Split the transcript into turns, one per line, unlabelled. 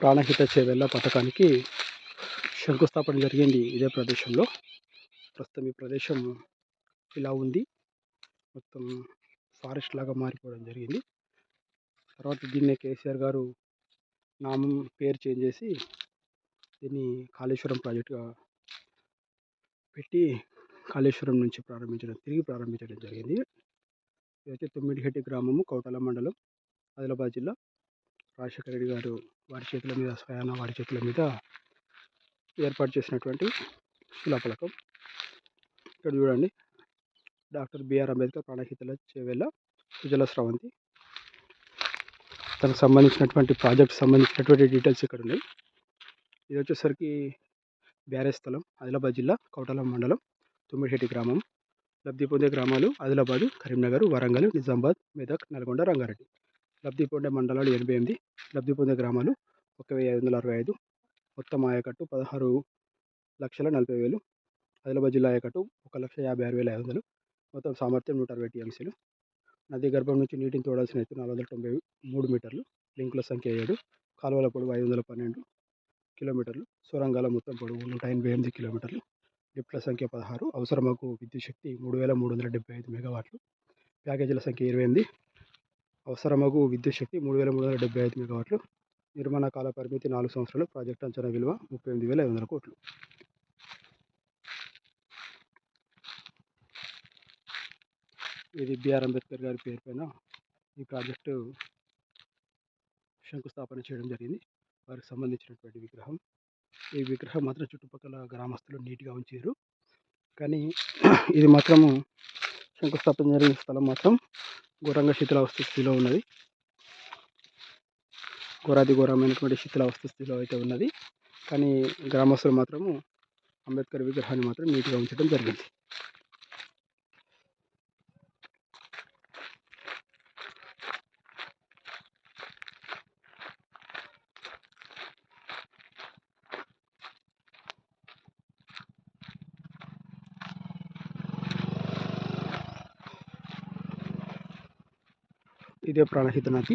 ప్రాణహిత చేవెళ్ళ పథకానికి శంకుస్థాపన జరిగింది ఇదే ప్రదేశంలో. ప్రస్తుతం ఈ ప్రదేశం ఇలా ఉంది, మొత్తం ఫారెస్ట్ లాగా మారిపోవడం జరిగింది. తర్వాత దీన్నే కేసీఆర్ గారు పేరు చేంజ్ చేసి దీన్ని కాళేశ్వరం ప్రాజెక్టుగా పెట్టి కాళేశ్వరం నుంచి తిరిగి ప్రారంభించడం జరిగింది. ఇదైతే తుమ్మిడిహెట్టి గ్రామము, కౌటాల మండలం, ఆదిలాబాద్ జిల్లా. రాజశేఖర రెడ్డి గారు వారి చేతుల మీద ఏర్పాటు చేసినటువంటి శిలాఫలకం. ఇక్కడ చూడండి, డాక్టర్ బిఆర్ అంబేద్కర్ ప్రాణహితల చేవెళ్ళ సుజల స్రవంతి, తనకు సంబంధించినటువంటి డీటెయిల్స్ ఇక్కడ ఉన్నాయి. ఇది వచ్చేసరికి బ్యారేజ్ స్థలం, ఆదిలాబాద్ జిల్లా, కౌటాల మండలం, తుమ్మిడిహెట్టి గ్రామం. లబ్ధి పొందే గ్రామాలు ఆదిలాబాదు, కరీంనగర్, వరంగల్, నిజామాబాద్, మెదక్, నల్గొండ, రంగారెడ్డి. లబ్ధి పొందే మండలాలు 88, లబ్ధి పొందే గ్రామాలు 1565. మొత్తం ఆయకట్టు 16,40,000. ఆదిలాబాద్ జిల్లా ఆయకట్టు 1,56,500. మొత్తం సామర్థ్యం 160 టీఎంసీలు. నదీ గర్భం నుంచి నీటిని తోడాల్సిన ఎత్తు 493 మీటర్లు. లింకుల సంఖ్య 7. కాలువల పొడవు 512 కిలోమీటర్లు. సొరంగాల మొత్తం పొడవు 188 కిలోమీటర్లు. లిఫ్ట్ల సంఖ్య 16. అవసరమగు విద్యుత్ శక్తి 3,375 మెగావాట్లు. ప్యాకేజీల సంఖ్య 28. అవసరమగు విద్యుత్ శక్తి 3,375 మెగావాట్లు. నిర్మాణ కాల పరిమితి 4 సంవత్సరాలు. ప్రాజెక్టు అంచనా విలువ 38,500 కోట్లు. ఇది బిఆర్ అంబేద్కర్ గారి పేరు పైన ఈ ప్రాజెక్టు శంకుస్థాపన చేయడం జరిగింది. వారికి సంబంధించినటువంటి విగ్రహం. ఈ విగ్రహం మాత్రం చుట్టుపక్కల గ్రామస్తులు నీట్గా ఉంచారు, కానీ ఇది మాత్రము శంకుస్థాపన జరిగిన స్థలం మాత్రం ఘోరంగా శిథిలావస్థ స్థితిలో ఉన్నది. ఘోరమైనటువంటి శిథిలావస్థ స్థితిలో అయితే ఉన్నది. కానీ గ్రామస్తులు మాత్రము అంబేద్కర్ విగ్రహాన్ని మాత్రం నీట్గా ఉంచడం జరిగింది. ఇదే ప్రాణహిత నది.